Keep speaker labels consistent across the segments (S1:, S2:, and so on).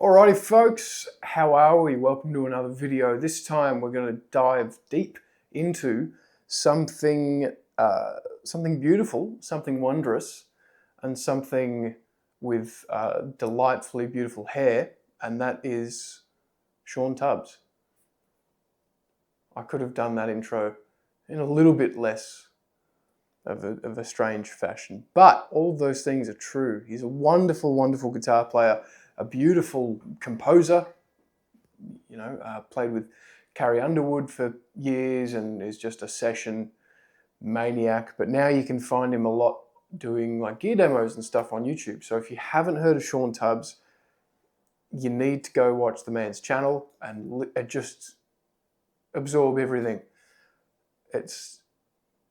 S1: Alrighty folks, how are we? Welcome to another video. This time we're going to dive deep into something beautiful, something wondrous, and something with delightfully beautiful hair, and that is Shawn Tubbs. I could have done that intro in a little bit less of a strange fashion, but all of those things are true. He's a wonderful, wonderful guitar player, a beautiful composer, played with Carrie Underwood for years and is just a session maniac. But now you can find him a lot doing like gear demos and stuff on YouTube. So if you haven't heard of Shawn Tubbs, you need to go watch the man's channel and just absorb everything.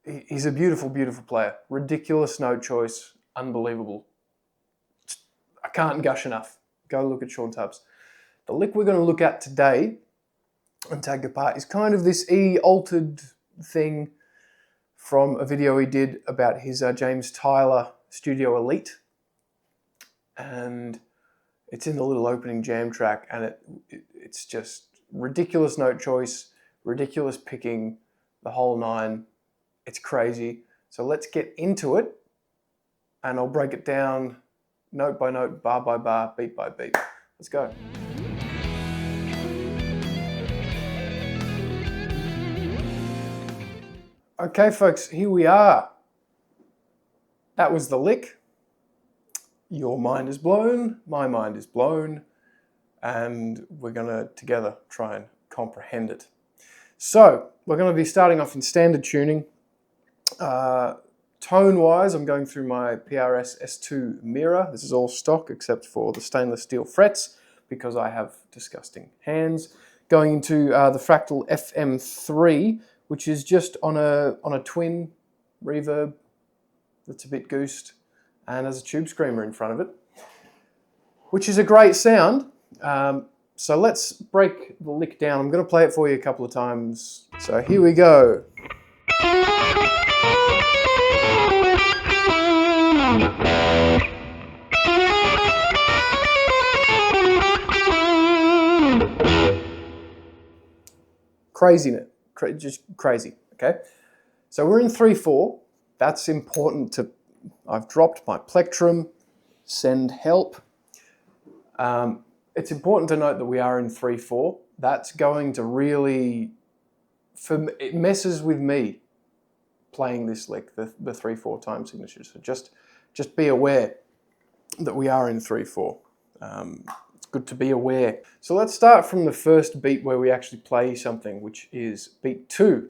S1: He's a beautiful, beautiful player. Ridiculous note choice, unbelievable. I can't gush enough. Go look at Shawn Tubbs. The lick we're going to look at today and take apart is kind of this E-altered thing from a video he did about his James Tyler Studio Elite. And it's in the little opening jam track, and it's just ridiculous note choice, ridiculous picking, the whole nine. It's crazy. So let's get into it, and I'll break it down note by note, bar by bar, beat by beat. Let's go. Okay, folks, here we are. That was the lick. Your mind is blown, my mind is blown, and we're gonna together try and comprehend it. So, we're gonna be starting off in standard tuning. Tone-wise, I'm going through my PRS S2 mirror. This is all stock except for the stainless steel frets because I have disgusting hands. Going into the Fractal FM3, which is just on a twin reverb that's a bit goosed and has a tube screamer in front of it, which is a great sound. So let's break the lick down. I'm going to play it for you a couple of times. So here we go. Craziness, just crazy, okay? So we're in 3/4. That's important to, I've dropped my plectrum, send help. It's important to note that we are in 3/4. That's going to really, it messes with me playing this lick, the 3/4 time signature. So just be aware that we are in 3/4. It's good to be aware. So let's start from the first beat where we actually play something, which is beat 2.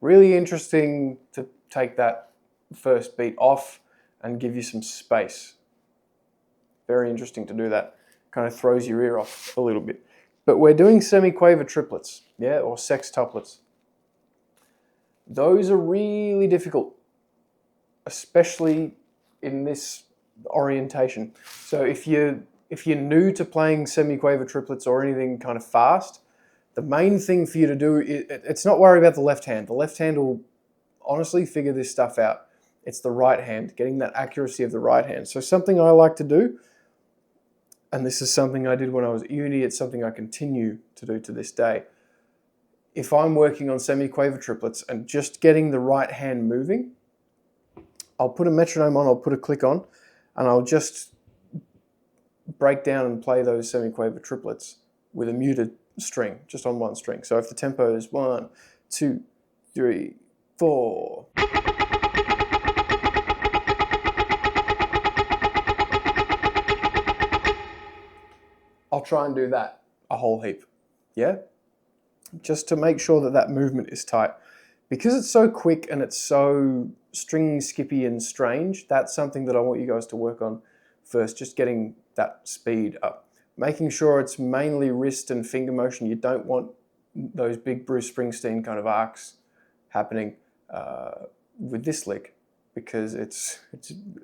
S1: Really interesting to take that first beat off and give you some space. Very interesting to do that. Kind of throws your ear off a little bit. But we're doing semi-quaver triplets, yeah, or sextuplets. Those are really difficult, especially in this orientation. So if you're new to playing semi-quaver triplets or anything kind of fast, the main thing for you to do, it's not worry about the left hand. The left hand will honestly figure this stuff out. It's the right hand, getting that accuracy of the right hand. So something I like to do, and this is something I did when I was at uni, it's something I continue to do to this day. If I'm working on semi-quaver triplets and just getting the right hand moving, I'll put a metronome on, I'll put a click on, and I'll just break down and play those semi-quaver triplets with a muted string, just on one string. So if the tempo is 1, 2, 3, 4. I'll try and do that a whole heap, yeah? Just to make sure that that movement is tight. Because it's so quick and it's so string skippy and strange, that's something that I want you guys to work on first, just getting that speed up. Making sure it's mainly wrist and finger motion. You don't want those big Bruce Springsteen kind of arcs happening with this lick because it's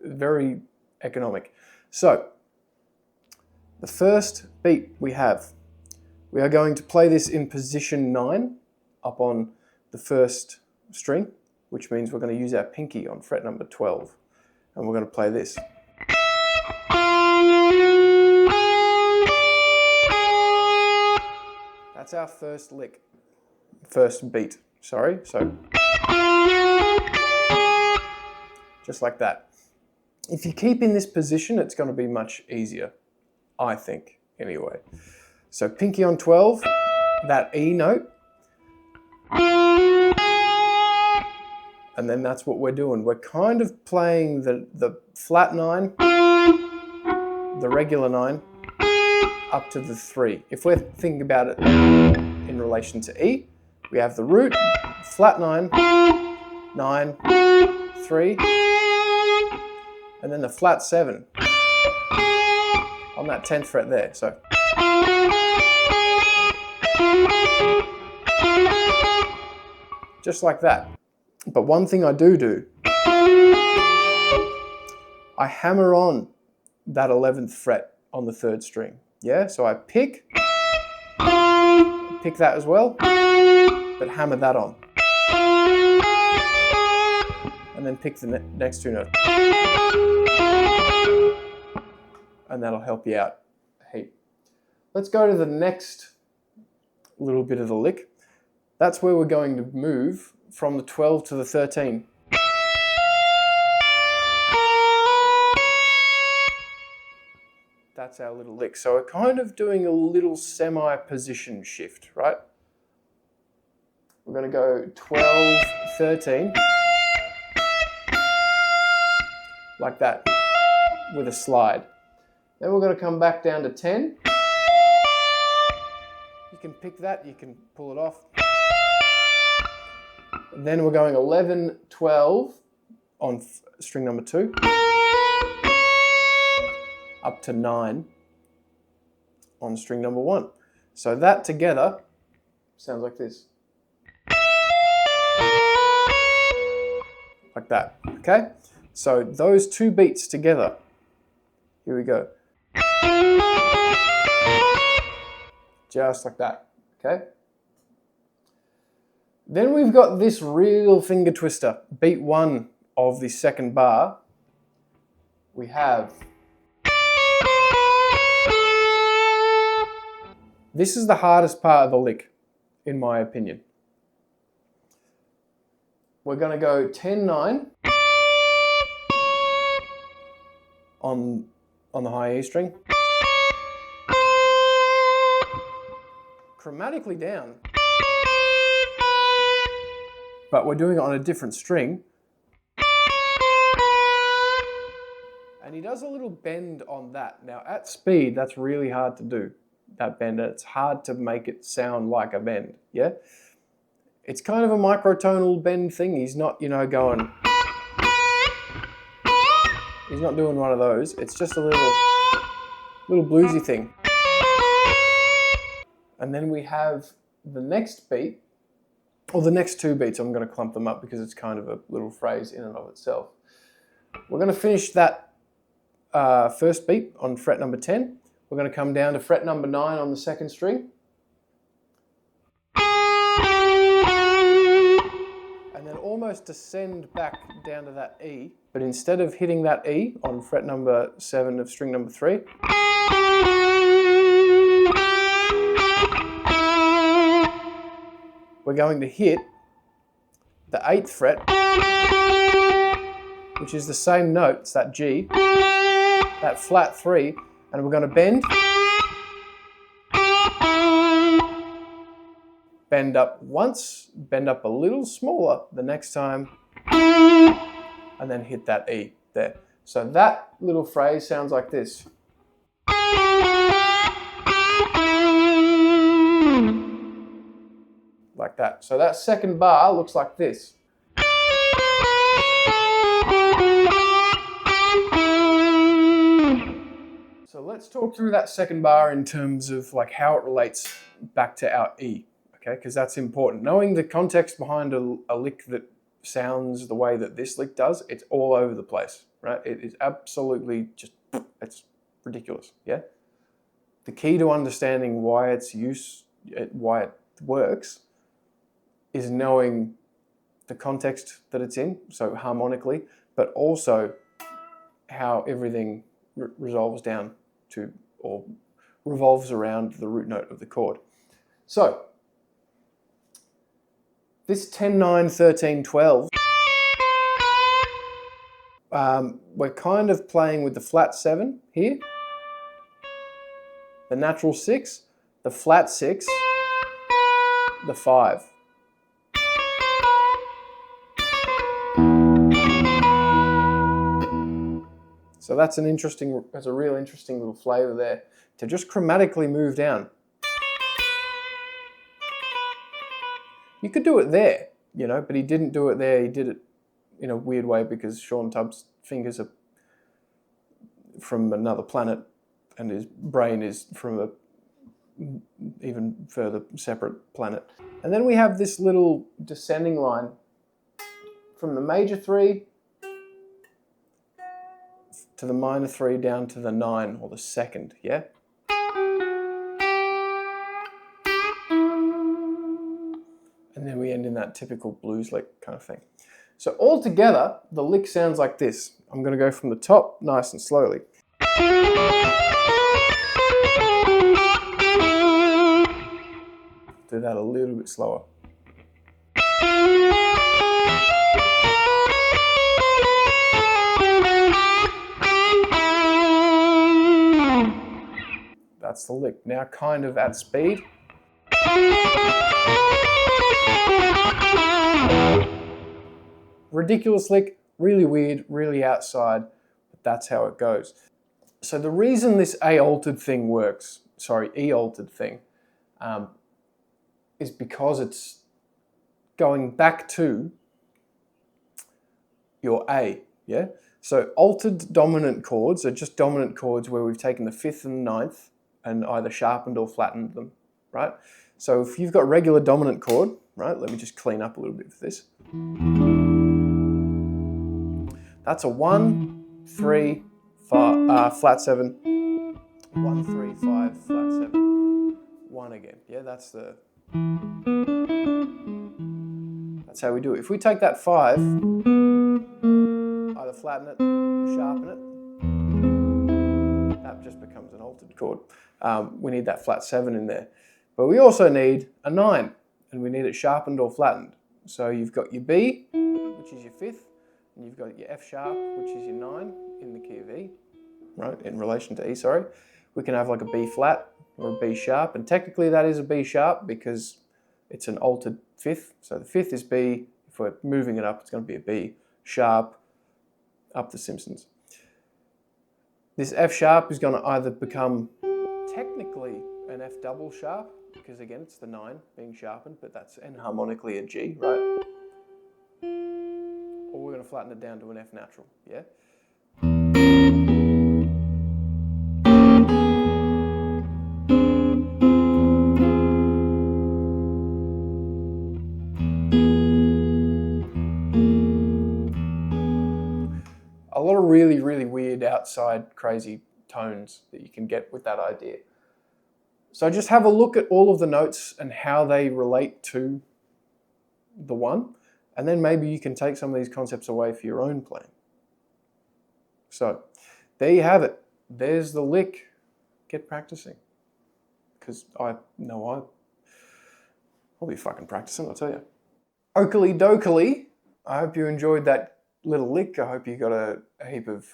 S1: very economic. So, the first beat we are going to play this in position 9 up on the first string, which means we're going to use our pinky on fret number 12, and we're going to play this. that's our first lick, first beat, sorry. So just like that. If you keep in this position, it's going to be much easier, I think, anyway. So pinky on 12, that E note, and then that's what we're doing. We're kind of playing the flat 9, the regular 9, up to the 3. If we're thinking about it in relation to E, we have the root, flat 9, 9, 3, and then the flat 7 on that 10th fret there. So just like that. But one thing I do, I hammer on that 11th fret on the 3rd string. Yeah, so I pick that as well, but hammer that on. And then pick the next 2 notes. And that'll help you out a heap. Let's go to the next little bit of the lick. That's where we're going to move from the 12 to the 13. That's our little lick. So we're kind of doing a little semi-position shift, right? We're going to go 12, 13, like that, with a slide. Then we're going to come back down to 10. You can pick that, you can pull it off. And then we're going 11, 12 on string number 2, up to 9 on string number 1. So that together sounds like this. Like that, okay? So those 2 beats together, here we go. Just like that, okay? Then we've got this real finger twister. Beat 1 of the 2nd bar, we have. This is the hardest part of the lick, in my opinion. We're going to go 10, 9 on the high E string. Chromatically down. But we're doing it on a different string. And he does a little bend on that. Now at speed, that's really hard to do, that bend. It's hard to make it sound like a bend, yeah? It's kind of a microtonal bend thing. He's not, going... He's not doing one of those. It's just a little bluesy thing. And then we have the next beat, or the next 2 beats. I'm going to clump them up because it's kind of a little phrase in and of itself. We're going to finish that first beat on fret number 10. We're going to come down to fret number 9 on the 2nd string. And then almost descend back down to that E. But instead of hitting that E on fret number 7 of string number 3, we're going to hit the 8th fret, which is the same note, it's that G, that flat 3, and we're going to bend up once, bend up a little smaller the next time, and then hit that E there. So that little phrase sounds like this. Like that. So that 2nd bar looks like this. So let's talk through that 2nd bar in terms of like how it relates back to our E, okay? Because that's important. Knowing the context behind a lick that sounds the way that this lick does, it's all over the place, right? It is absolutely just, it's ridiculous, yeah? The key to understanding why why it works is knowing the context that it's in, so harmonically, but also how everything resolves down to, or revolves around the root note of the chord. So This 10, 9, 13, 12, we're kind of playing with the flat 7 here, the natural 6, the flat 6, the 5. So that's a real interesting little flavour there to just chromatically move down. You could do it there, you know, but he didn't do it there. He did it in a weird way because Shawn Tubbs' fingers are from another planet and his brain is from a even further separate planet. And then we have this little descending line from the major 3 to the minor 3 down to the 9 or the 2nd, yeah? And then we end in that typical blues lick kind of thing. So all together, the lick sounds like this. I'm going to go from the top nice and slowly. Do that a little bit slower. That's the lick. Now kind of at speed. Ridiculous lick, really weird, really outside, but that's how it goes. So the reason this E-altered thing works, is because it's going back to your A, yeah? So altered dominant chords are just dominant chords where we've taken the 5th and 9th and either sharpened or flattened them, right? So if you've got regular dominant chord, right, let me just clean up a little bit for this. That's a 1, 3, 5, flat 7, 1, 3, 5, flat 7, 1 again. Yeah, that's how we do it. If we take that 5, either flatten it, sharpen it, that just becomes an altered chord. We need that flat 7 in there. But we also need a 9, and we need it sharpened or flattened. So you've got your B, which is your 5th, and you've got your F sharp, which is your 9 in the key of E, right, in relation to E, sorry. We can have like a B flat or a B sharp, and technically that is a B sharp because it's an altered 5th. So the 5th is B. If we're moving it up, it's going to be a B sharp up the Simpsons. This F sharp is going to either become technically an F double sharp, because again it's the 9 being sharpened, but that's enharmonically a G, right? Or we're going to flatten it down to an F natural, yeah? A lot of really, really weird outside crazy tones that you can get with that idea. So just have a look at all of the notes and how they relate to the one, and then maybe you can take some of these concepts away for your own playing. So there you have it. There's the lick. Get practicing. Because I'll be fucking practicing, I'll tell you. Oakley dokley. I hope you enjoyed that little lick. I hope you got a heap of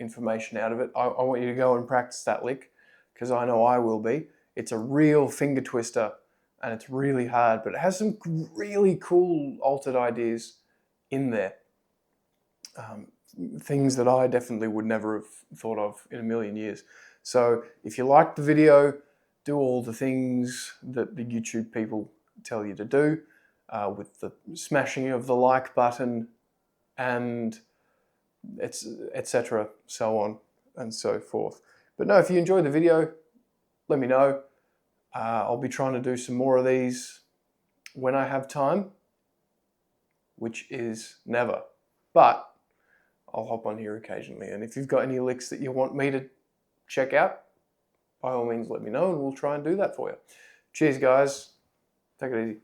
S1: information out of it. I want you to go and practice that lick because I know I will be. It's a real finger twister and it's really hard, but it has some really cool altered ideas in there. Things that I definitely would never have thought of in a million years. So if you liked the video, do all the things that the YouTube people tell you to do with the smashing of the like button and etc. so on and so forth. But no, if you enjoyed the video, let me know. I'll be trying to do some more of these when I have time, which is never. But I'll hop on here occasionally. And if you've got any licks that you want me to check out, by all means let me know and we'll try and do that for you. Cheers guys. Take it easy.